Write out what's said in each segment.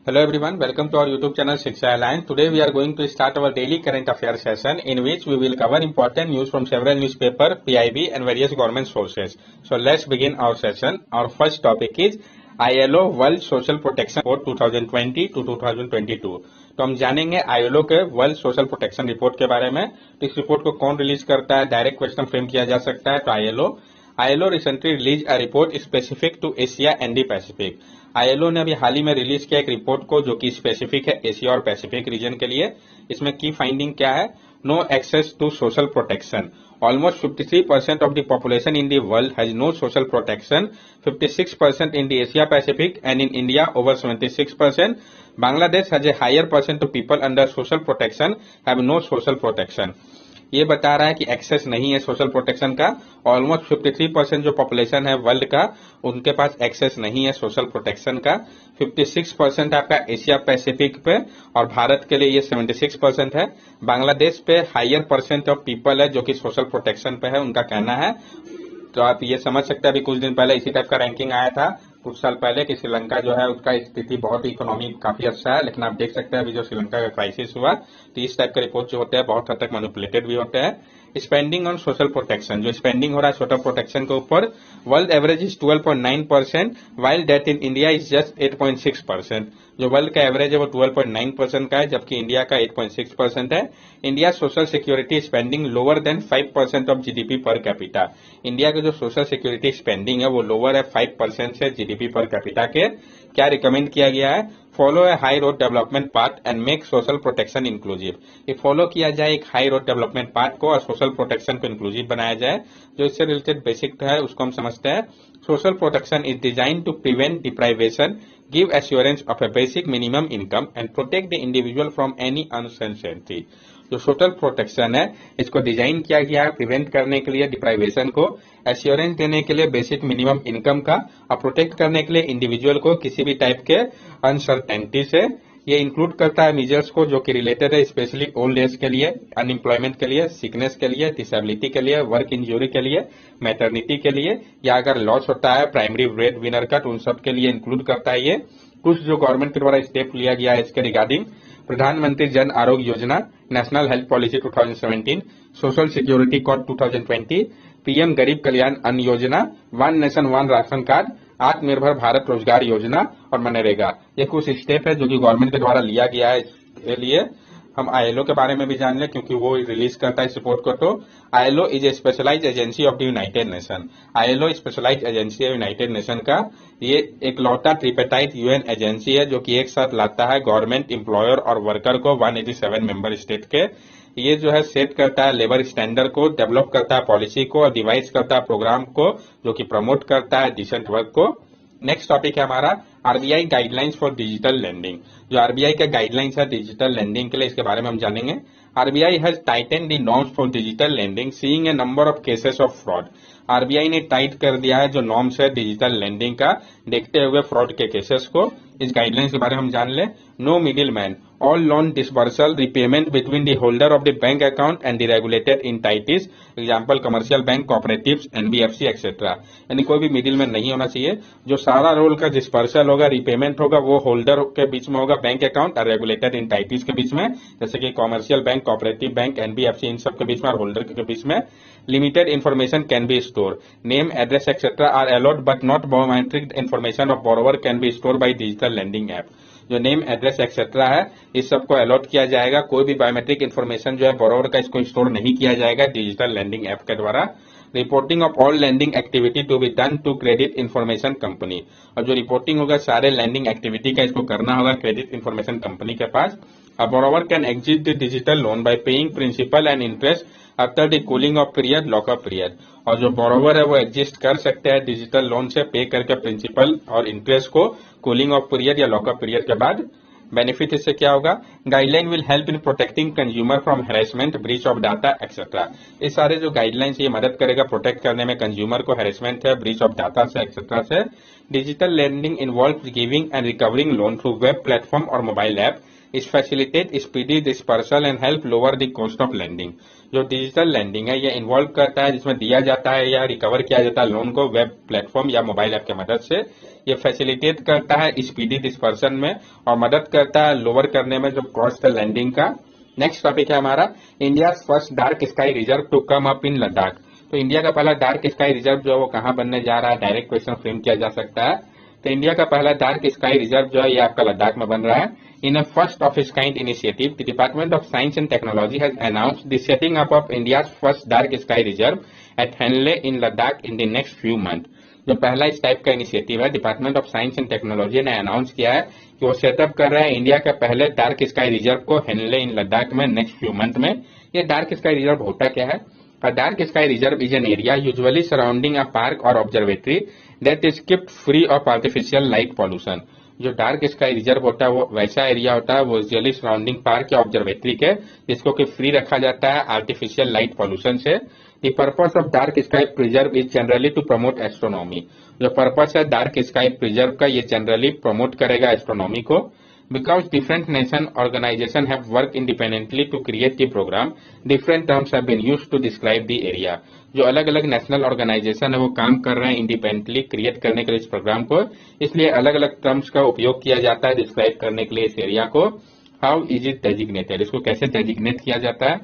Hello everyone, welcome to our YouTube channel Shiksha Alliance. Today we are going to start our daily current affairs session in which we will cover important news from several newspaper, PIB and various government sources. So let's begin our session. Our first topic is ILO World Social Protection Report 2020 to 2022. तो हम जानेंगे ILO के world social protection report के बारे में। तो इस report को कौन रिलीज करता है, डायरेक्ट क्वेश्चन फ्रेम किया जा सकता है। तो ILO recently release a report specific to Asia and the Pacific. ILO ने अभी हाल ही में रिलीज किया एक रिपोर्ट को जो कि स्पेसिफिक है एशिया और पैसिफिक रीजन के लिए। इसमें की फाइंडिंग क्या है? No access to social protection. Almost 53% of the population in the world has no social protection, 56% in the Asia Pacific, and in India over 76%. Bangladesh has a higher percent of people under social protection have no social protection. ये बता रहा है कि access नहीं है social protection का। Almost 53% जो population है वर्ल्ड का उनके पास एक्सेस नहीं है सोशल प्रोटेक्शन का। 56% आपका एशिया पैसिफिक पे और भारत के लिए ये 76% है। बांग्लादेश पे हायर परसेंट ऑफ पीपल है जो कि सोशल प्रोटेक्शन पे है, उनका कहना है। तो आप ये समझ सकते हैं अभी कुछ दिन पहले इसी टाइप का रैंकिंग आया था कुछ साल पहले कि श्रीलंका जो है उसका स्थिति बहुत ही इकोनॉमी काफी अच्छा है, लेकिन आप देख सकते हैं अभी जो श्रीलंका का क्राइसिस हुआ तो इस टाइप के रिपोर्ट जो होते हैं बहुत हद तक मैनिपुलेटेड भी होते हैं। स्पेंडिंग ऑन सोशल प्रोटेक्शन, जो स्पेंडिंग हो रहा है सोशल प्रोटेक्शन के ऊपर, world average is 12.9%, while that in India is just 8.6%। जो वर्ल्ड का एवरेज है वो 12.9% का है जबकि इंडिया का 8.6% है। India social security spending lower than 5% of GDP per capita. India का जो सोशल सिक्योरिटी स्पेंडिंग है वो लोअर है 5% से जीडीपी पर कैपिटा के। क्या रिकमेंड किया गया है? Follow A high road development path and make social protection inclusive. ये फॉलो किया जाए एक हाई रोड डेवलपमेंट पाथ को और सोशल प्रोटेक्शन को इंक्लूसिव बनाया जाए। जो इससे रिलेटेड बेसिक है उसको हम समझते हैं। Social protection is design to prevent deprivation, give assurance of a basic minimum income and protect the individual from any uncertainty। जो सोशल प्रोटेक्शन है इसको डिजाइन किया गया है प्रिवेंट करने के लिए डिप्राइवेशन को, एश्योरेंस देने के लिए बेसिक मिनिमम इनकम का और प्रोटेक्ट करने के लिए इंडिविजुअल को किसी भी टाइप के अनसर्टेनिटी से। ये इंक्लूड करता है मेजर्स को जो कि रिलेटेड है स्पेशली ओल्ड एज के लिए, अनएम्प्लॉयमेंट के लिए, सिकनेस के लिए, डिसेबिलिटी के लिए, वर्क इंजरी के लिए, मैटरनिटी के लिए, या अगर लॉस होता है प्राइमरी ब्रेड विनर का तो उन सब के लिए इंक्लूड करता है। ये कुछ जो गवर्नमेंट के द्वारा स्टेप लिया गया है इसके रिगार्डिंग: प्रधानमंत्री Jan Arogya Yojana, national health policy 2017, social security code 2020, PM गरीब कल्याण अन्न योजना, one nation one ration card, आत्मनिर्भर भारत रोजगार योजना और मनरेगा। ये कुछ स्टेप है जो कि गवर्नमेंट के द्वारा लिया गया है। इसके लिए हम ILO के बारे में भी जान लें क्योंकि वो रिलीज करता है इस रिपोर्ट को। तो ILO is a specialised agency of the United Nation. ILO specialised agency है यूनाइटेड नेशन का। ये एक लौटा ट्रिपेटाइट यूएन एजेंसी है जो कि एक साथ लाता है गवर्नमेंट, एम्प्लॉयर और वर्कर को 187 मेंबर स्टेट के। ये जो है सेट करता है लेबर स्टैंडर्ड को, डेवलप करता है पॉलिसी को और डिवाइस करता है प्रोग्राम को जो कि प्रमोट करता है डिसेंट वर्क को। नेक्स्ट टॉपिक है हमारा RBI guidelines for digital lending. जो RBI का गाइडलाइंस है डिजिटल लेंडिंग के लिए इसके बारे में हम जानेंगे। RBI has tightened the norms for digital lending seeing a number of cases of fraud. RBI ने टाइट कर दिया है जो नॉर्म्स है डिजिटल लेंडिंग का देखते हुए फ्रॉड के केसेस को। इस गाइडलाइंस के बारे में हम जान ले। No middle man, all loan disbursal repayment between the holder of the bank account and the regulated entities, example commercial bank, cooperatives, NBFC etc। यानी कोई भी मिडिल मैन नहीं होना चाहिए। जो सारा रोल का डिस्पर्सल होगा, रिपेमेंट होगा वो होल्डर के बीच में होगा बैंक अकाउंट और रेगुलेटेड एंटाइटीज के बीच में, जैसे कि commercial bank, cooperative bank, NBFC इन सब के बीच में और होल्डर के बीच में। Limited information can be store, name address etcetera are allowed but not biometric information of borrower can be store by digital lending app. जो नेम एड्रेस एक्सेट्रा है इस सबको अलॉट किया जाएगा। कोई भी बायोमेट्रिक इन्फॉर्मेशन जो है बोरोवर का इसको स्टोर नहीं किया जाएगा डिजिटल लेंडिंग ऐप के द्वारा। Reporting of all lending activity to be done to credit information company, और जो रिपोर्टिंग होगा सारे लैंडिंग एक्टिविटी का इसको करना होगा क्रेडिट इन्फॉर्मेशन कंपनी के पास। A borrower can exit the digital loan by paying principal and interest after the cooling off period, lockup period। और जो borrower है वो एग्जिस्ट कर सकते हैं डिजिटल लोन से पे करके प्रिंसिपल और इंटरेस्ट को कूलिंग ऑफ पीरियड या लॉकअप पीरियड के बाद। बेनिफिट इससे क्या होगा? Guideline will help in protecting consumer from harassment, breach of data etcetera. ये सारे जो गाइडलाइंस ये मदद करेगा प्रोटेक्ट करने में कंज्यूमर को हेरेसमेंट है, ब्रीच ऑफ डाटा से एक्सेट्रा से। Digital lending involve giving and recovering loan through web platform और mobile app. This facilitate speedy disbursal and help lower the cost of lending. जो डिजिटल लैंडिंग है ये involve करता है जिसमें दिया जाता है या रिकवर किया जाता है लोन को वेब प्लेटफॉर्म या मोबाइल ऐप की मदद से। ये फैसिलिटेट करता है स्पीडी डिस्पर्सन में और मदद करता है लोअर करने में जो कॉस्ट है लैंडिंग का। नेक्स्ट टॉपिक है हमारा India first dark sky reserve to come up in Ladakh. तो इंडिया का पहला डार्क स्काई रिजर्व जो है वो कहाँ बनने जा रहा है, डायरेक्ट क्वेश्चन फ्रेम किया जा सकता है। तो इंडिया का पहला डार्क स्काई रिजर्व जो है ये आपका लद्दाख में बन रहा है। In a first of its kind initiative the department of science and technology has announced the setting up of India's first dark sky reserve at Hanle in Ladakh in the next few month. जो पहला इस type का initiative है department of science and technology ने announce किया है कि वो सेटअप कर रहा है इंडिया के पहले डार्क स्काई रिजर्व को हेनले इन लद्दाख में नेक्स्ट फ्यू मंथ में। ये डार्क स्काई रिजर्व होता क्या है? A dark sky reserve is an area usually surrounding a park or observatory that is kept free of artificial light pollution। जो dark sky reserve होता है वो वैसा एरिया होता है वो यूजुअली सराउंडिंग पार्क या ऑब्जर्वेटरी के जिसको कि फ्री रखा जाता है आर्टिफिशियल लाइट पॉल्यूशन से। The purpose of dark sky preserve is generally to promote astronomy. जो पर्पस है डार्क स्काई प्रिजर्व का ये जनरली प्रमोट करेगा एस्ट्रोनॉमी को। Because different nation organizations have worked independently to create the program, different terms have been used to describe the area। जो अलग अलग national organisation है वो काम कर रहे हैं इंडिपेंडेंटली क्रिएट करने के लिए इस प्रोग्राम को, इसलिए अलग अलग टर्म्स का उपयोग किया जाता है डिस्क्राइब करने के लिए इस एरिया को। हाउ इज इट डेजिग्नेटेड, इसको कैसे डेजिग्नेट किया जाता है?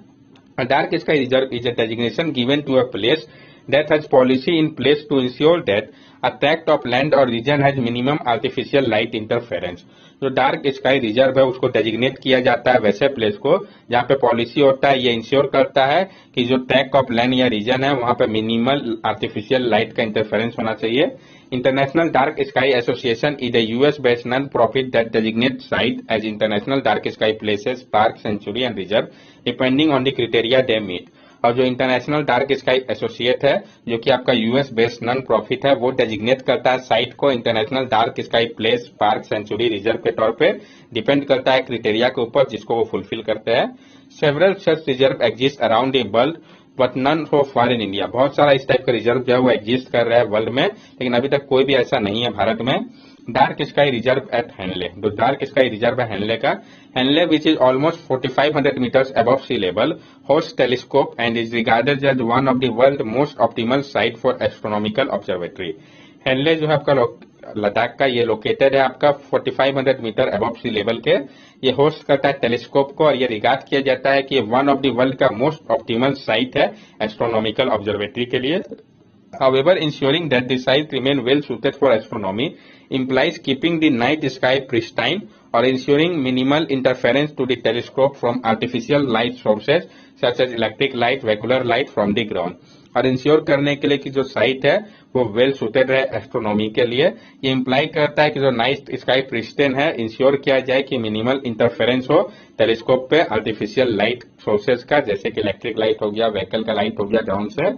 A dark sky reserve is a designation given to a place that has policy in place to ensure that a tract of land or region has minimum artificial light interference। जो dark sky reserve है उसको designate किया जाता है वैसे place को जहाँ पे पॉलिसी होता है ये इंश्योर करता है कि जो ट्रैक्ट ऑफ लैंड या रीजन है वहाँ पे मिनिमल आर्टिफिशियल लाइट का इंटरफेरेंस होना चाहिए। International dark sky association is a US based non-profit that designates site as international dark sky places, park, sanctuary and reserve depending on the criteria they meet। और जो international dark sky associate है जो कि आपका US based non profit है वो designate करता है साइट को international dark sky place, park, sanctuary, reserve के तौर पे डिपेंड करता है क्रिटेरिया के ऊपर जिसको वो फुलफिल करते हैं। Several such reserve exist around the world but none so far in India. बहुत सारा इस टाइप का रिजर्व जो है वो एग्जिस्ट कर रहा है वर्ल्ड में लेकिन अभी तक कोई भी ऐसा नहीं है भारत में। Dark sky reserve at Hanle, जो डार्क स्काई रिजर्व है हेनले का, Hanle which is almost 4500 metres above sea level, host telescope and is regarded as one of the world most optimal site for astronomical observatory. Hanle जो है आपका लद्दाख का ये लोकेटेड है आपका 4500 मीटर अबव सी लेवल के। ये होस्ट करता है टेलीस्कोप को और ये रिगार्ड किया जाता है कि वन ऑफ द वर्ल्ड का मोस्ट ऑप्टिमल साइट है एस्ट्रोनॉमिकल ऑब्जर्वेटरी के लिए। However, ensuring that the site remain well suited for astronomy implies keeping the night sky pristine or ensuring minimal interference to the telescope from artificial light sources such as electric light, regular light from the ground। और ensure करने के लिए कि जो site है वो well suited रहे astronomy के लिए, ये इम्प्लाई करता है कि जो नाइट स्काई प्रिस्टेन है इंश्योर किया जाए कि मिनिमल इंटरफेरेंस हो टेलीस्कोप पे आर्टिफिशियल लाइट सोर्सेज का, जैसे कि इलेक्ट्रिक लाइट हो गया, व्हीकल का लाइट हो गया ग्राउंड से।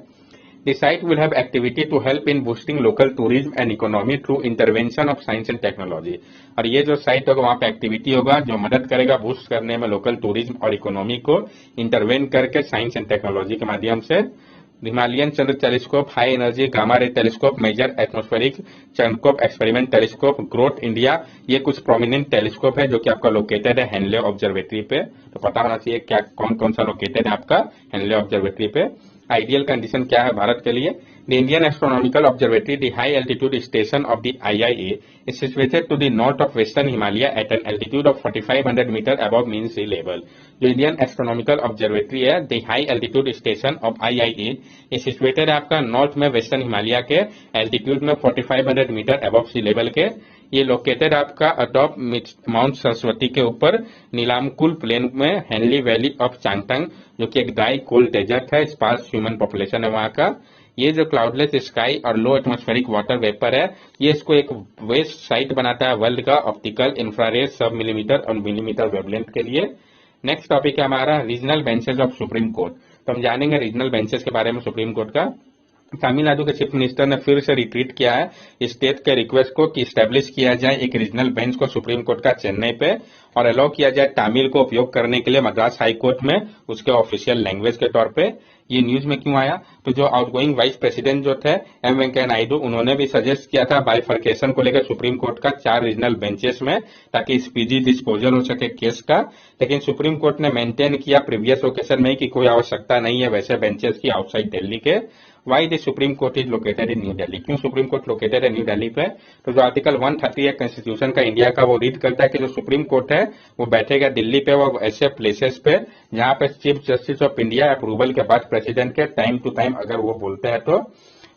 The site will have activity to help in boosting local tourism and economy through intervention of science and technology। और ये जो साइट होगा वहाँ पे एक्टिविटी होगा जो मदद करेगा बूस्ट करने में लोकल टूरिज्म और इकोनॉमी को इंटरवेन करके साइंस एंड टेक्नोलॉजी के माध्यम से। Himalayan Chandra telescope, high energy gamma ray telescope, major atmospheric चंद्रकोप एक्सपेरिमेंट टेलीस्कोप, ग्रोथ इंडिया, ये कुछ प्रोमिनेंट टेलीस्कोप है जो कि आपका लोकेटेड है हेनले ऑब्जर्वेटरी पे। तो पता होना चाहिए क्या कौन कौन सा लोकेटेड है आपका हेनले ऑब्जर्वेटरी पे। आइडियल कंडीशन क्या है भारत के लिए? The Indian astronomical observatory, the high altitude station of the IIA, is situated to the north of western Himalaya at an altitude of 4500 metre above mean sea level। जो Indian astronomical observatory है the high altitude station of IIA is situated है आपका north में western Himalaya के altitude में 4500 metre above sea level के। ये located आपका अटॉप माउंट सरस्वती के ऊपर नीलामकुल प्लेन में हेनली वैली ऑफ चांगथंग, जो कि एक ड्राई कोल्ड डेजर्ट है, स्पार्स ह्यूमन पॉपुलेशन है वहाँ का। ये जो क्लाउडलेस स्काई और लो एटमॉस्फेरिक वाटर वेपर है ये इसको एक वेस्ट साइट बनाता है वर्ल्ड का ऑप्टिकल, इंफ्रारेड, सब मिलीमीटर और मिलीमीटर वेवलेंथ के लिए। नेक्स्ट टॉपिक है हमारा regional benches of supreme court. तो हम जानेंगे रीजनल बेंचेस के बारे में सुप्रीम कोर्ट का। तमिलनाडु के चीफ मिनिस्टर ने फिर से रिट्रीट किया है स्टेट के रिक्वेस्ट को कि स्टैब्लिश किया जाए एक रीजनल बेंच को सुप्रीम कोर्ट का चेन्नई पे और अलाउ किया जाए तमिल को उपयोग करने के लिए मद्रास हाई कोर्ट में उसके ऑफिशियल लैंग्वेज के तौर पे। ये न्यूज में क्यों आया? तो जो आउटगोइंग वाइस प्रेसिडेंट जो थे एम वेंकैया नायडू, उन्होंने भी सजेस्ट किया था बाइफर्केशन को लेकर सुप्रीम कोर्ट का 4 रीजनल बेंचेस में, ताकि स्पीडी डिस्पोजल हो सके केस का। लेकिन सुप्रीम कोर्ट ने मेंटेन किया प्रीवियस ओकेशन में कि कोई आवश्यकता नहीं है वैसे बेंचेस की आउटसाइड दिल्ली के। Why the supreme court is located in new Delhi? क्यों सुप्रीम कोर्ट लोकेटेड है न्यू दिल्ली पे? तो जो आर्टिकल 130 है कॉन्स्टिट्यूशन का इंडिया का, वो रीड करता है कि जो सुप्रीम कोर्ट है वो बैठेगा दिल्ली पे, वो ऐसे प्लेसेस पे जहां पे chief justice of India approval के बाद प्रेसिडेंट के टाइम टू टाइम अगर वो बोलते हैं तो।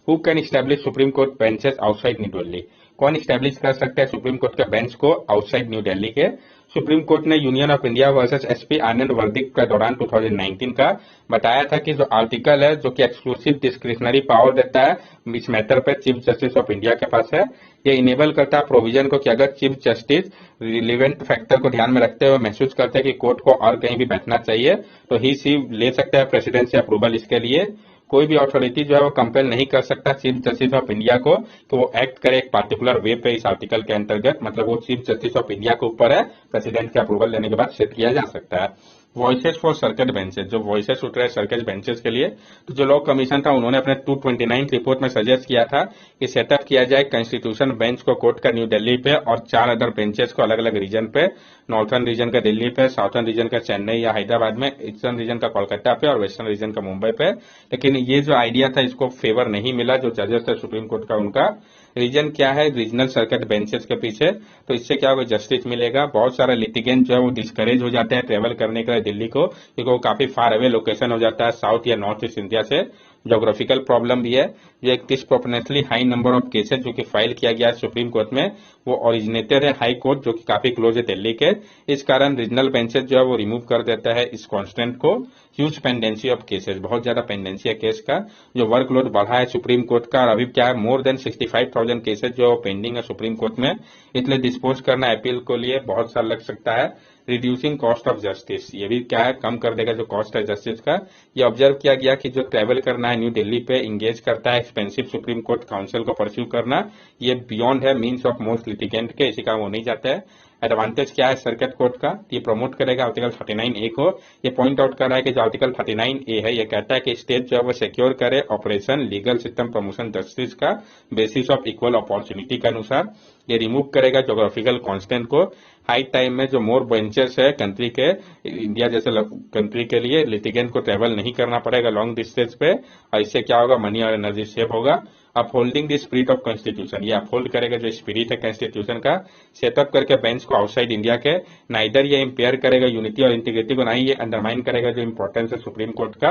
Who can establish supreme court benches outside new Delhi? कौन स्टैब्लिश कर सकता है सुप्रीम कोर्ट के बेंच को आउटसाइड न्यू दिल्ली के? सुप्रीम कोर्ट ने union of India versus SP Anand verdict के दौरान 2019 का बताया था कि जो आर्टिकल है जो कि एक्सक्लूसिव डिस्क्रिशनरी पावर देता है इस मैटर पे चीफ जस्टिस ऑफ इंडिया के पास है, ये इनेबल करता है प्रोविजन को कि अगर चीफ जस्टिस रिलेवेंट फैक्टर को ध्यान में रखते हुए महसूस करते हैं कि कोर्ट को और कहीं भी बैठना चाहिए तो ही सी ले सकता है प्रेसिडेंट से अप्रूवल। इसके लिए कोई भी अथॉरिटी जो है वो कंपेल नहीं कर सकता चीफ जस्टिस ऑफ इंडिया को कि वो एक्ट करे एक पार्टिकुलर वे पे इस आर्टिकल के अंतर्गत। मतलब वो चीफ जस्टिस ऑफ इंडिया के ऊपर है, प्रेसिडेंट के अप्रूवल लेने के बाद सेट किया जा सकता है। वॉइसेस फॉर सर्किट बेंचेस, जो वॉइसेस उठ रहे हैं सर्किट बेंचेस के लिए, तो जो लॉ कमीशन था उन्होंने अपने 229 रिपोर्ट में सजेस्ट किया था कि सेटअप किया जाए कॉन्स्टिट्यूशन बेंच को कोर्ट का न्यू दिल्ली पे और 4 अदर बेंचेस को अलग अलग रीजन पे, नॉर्थर्न रीजन का दिल्ली पे, साउथर्न रीजन का चेन्नई या हैदराबाद में, ईस्टर्न रीजन का कोलकाता पे और वेस्टर्न रीजन का मुंबई पे। लेकिन ये जो आइडिया था इसको फेवर नहीं मिला जो जजेस थे सुप्रीम कोर्ट का। उनका रीजन क्या है रीजनल सर्किट बेंचेस के पीछे? तो इससे क्या होगा, जस्टिस मिलेगा। बहुत सारे लिटिगेंट जो है वो डिस्करेज हो जाते हैं ट्रेवल करने के लिए दिल्ली को, क्योंकि वो काफी फार अवे लोकेशन हो जाता है साउथ या नॉर्थ ईस्ट इंडिया से। जोग्राफिकल प्रॉब्लम भी है। जो एक disproportionately high number of cases जो कि फाइल किया गया है सुप्रीम कोर्ट में वो ओरिजिनेटेड है हाई कोर्ट जो कि काफी क्लोज है दिल्ली के। इस कारण रीजनल बेंचेस जो है वो रिमूव कर देता है इस कॉन्स्टेंट को। ह्यूज पेंडेंसी ऑफ केसेस, बहुत ज्यादा पेंडेंसी है केस का, जो वर्कलोड बढ़ा है सुप्रीम कोर्ट का। और अभी क्या है, मोर देन 65,000 केसेस जो पेंडिंग है सुप्रीम कोर्ट में, इसलिए डिस्पोज करना अपील को लिए बहुत साल लग सकता है। रिड्यूसिंग कॉस्ट ऑफ जस्टिस, ये भी क्या है, कम कर देगा जो कॉस्ट है जस्टिस का। ये ऑब्जर्व किया गया कि जो ट्रेवल करना है न्यू दिल्ली पे इंगेज करता है एक्सपेंसिव सुप्रीम कोर्ट काउंसिल को परस्यू करना, ये बियॉन्ड है मीन्स ऑफ मोस्ट लिटिगेंट के, इसी का वो नहीं जाता है। एडवांटेज क्या है सर्किट कोर्ट का, ये प्रमोट करेगा आर्टिकल 39A को। ये पॉइंट आउट कर रहा है कि जो आर्टिकल 39A है ये कहता है कि स्टेट जो है वो सिक्योर करे operation legal system promotion justice का बेसिस ऑफ इक्वल अपॉर्चुनिटी के अनुसार। ये रिमूव करेगा जोग्राफिकल कांस्टेंट को। हाई टाइम में जो मोर बेंचेस है कंट्री के, इंडिया जैसे कंट्री के लिए लिटिगेंट को ट्रेवल नहीं करना पड़ेगा लॉन्ग डिस्टेंस पे, और इससे क्या होगा, मनी और एनर्जी सेव होगा। Upholding the spirit of constitution, ये अपहोल्ड करेगा जो स्पिरिट है कॉन्स्टिट्यूशन का, सेटअप करके बेंच को आउटसाइड इंडिया के। नाइदर ये इंपेयर करेगा यूनिटी और इंटीग्रिटी को, ना ही ये अंडरमाइन करेगा जो इंपॉर्टेंस है सुप्रीम कोर्ट का।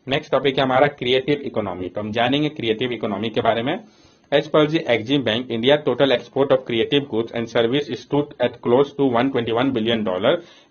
नेक्स्ट टॉपिक है हमारा क्रिएटिव इकोनॉमी। तो हम जानेंगे क्रिएटिव इकोनॉमी के बारे में। As per the Exim Bank, India total export of creative goods and service stood at close to $121 billion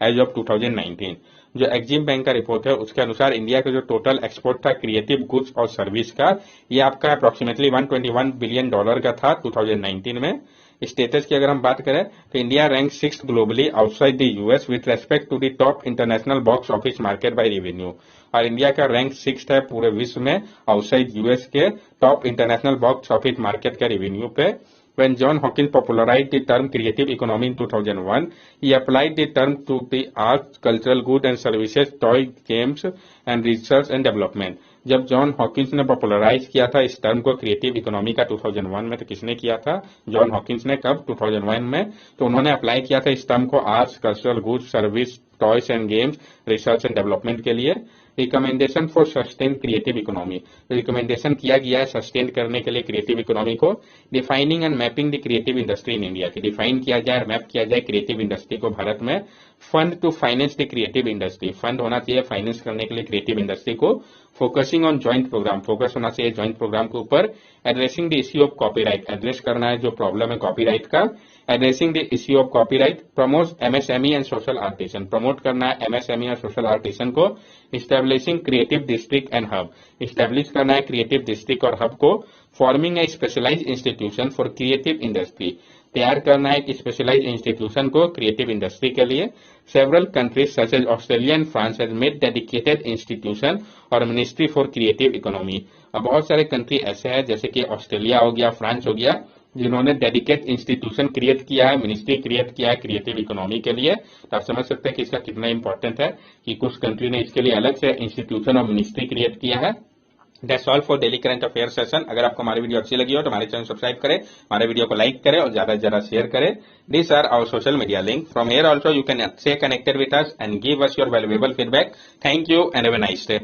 as of 2019। जो एक्जिम बैंक का रिपोर्ट है उसके अनुसार इंडिया का जो टोटल एक्सपोर्ट था क्रिएटिव गुड्स और सर्विस का, ये आपका अप्रोक्सीमेटली $121 बिलियन का था 2019 में। स्टेटस की अगर हम बात करें तो India rank 6th globally outside the US with respect to the top international box office market by revenue. और इंडिया का रैंक 6th है पूरे विश्व में आउटसाइड यूएस के top international box office market के रेवेन्यू पे। When John Hawkins popularized the term creative economy in 2001, he applied the term to the arts, cultural goods and services, toy, games and research and development। जब John Hawkins ने popularise किया था इस term को creative economy का 2001 में, तो किसने किया था, जॉन हॉकिंस ने। कब, 2001 में। तो उन्होंने अप्लाई किया था इस टर्म को arts, cultural goods, service, toys and games, research and development के लिए। Recommendation for sustain creative economy, recommendation किया गया है सस्टेन करने के लिए क्रिएटिव इकोनॉमी को। Defining and mapping the creative industry in India, की डिफाइन किया जाए और मैप किया जाए क्रिएटिव इंडस्ट्री को भारत में। Fund to finance the creative industry, fund होना चाहिए फाइनेंस करने के लिए क्रिएटिव इंडस्ट्री को। Focusing on joint programme, focus होना चाहिए ज्वाइंट प्रोग्राम के ऊपर। Addressing the issue of copyright, address करना है जो प्रॉब्लम है कॉपीराइट का। Addressing the issue of copyright. Promote MSME and social artisan, promote करना है एमएसएमई और सोशल आर्टिसन को। Establishing creative district and hub, establish करना है क्रिएटिव डिस्ट्रिक्ट और हब को। Forming a specialised institution for creative industry, तैयार करना है एक स्पेशलाइज्ड इंस्टीट्यूशन को क्रिएटिव इंडस्ट्री के लिए। Several countries such as Australia and France has made dedicated institution और मिनिस्ट्री फॉर क्रिएटिव इकोनॉमी, अब बहुत सारे कंट्री ऐसे हैं जैसे कि ऑस्ट्रेलिया हो गया, फ्रांस हो गया, जिन्होंने डेडिकेट इंस्टीट्यूशन क्रिएट किया है, मिनिस्ट्री क्रिएट किया है क्रिएटिव इकोनॉमी के लिए। तो आप समझ सकते हैं कि इसका कितना इंपॉर्टेंट है कि कुछ कंट्री ने इसके लिए अलग से इंस्टीट्यूशन और मिनिस्ट्री क्रिएट किया है। That's all for daily current affair session. अगर आपको हमारी वीडियो अच्छी लगी हो तो हमारे चैनल सब्सक्राइब करें, हमारे वीडियो को लाइक करें और ज्यादा से ज्यादा शेयर करें। These are our social media link. From here also you can stay connected with us and give us your valuable feedback. Thank you and have a nice day.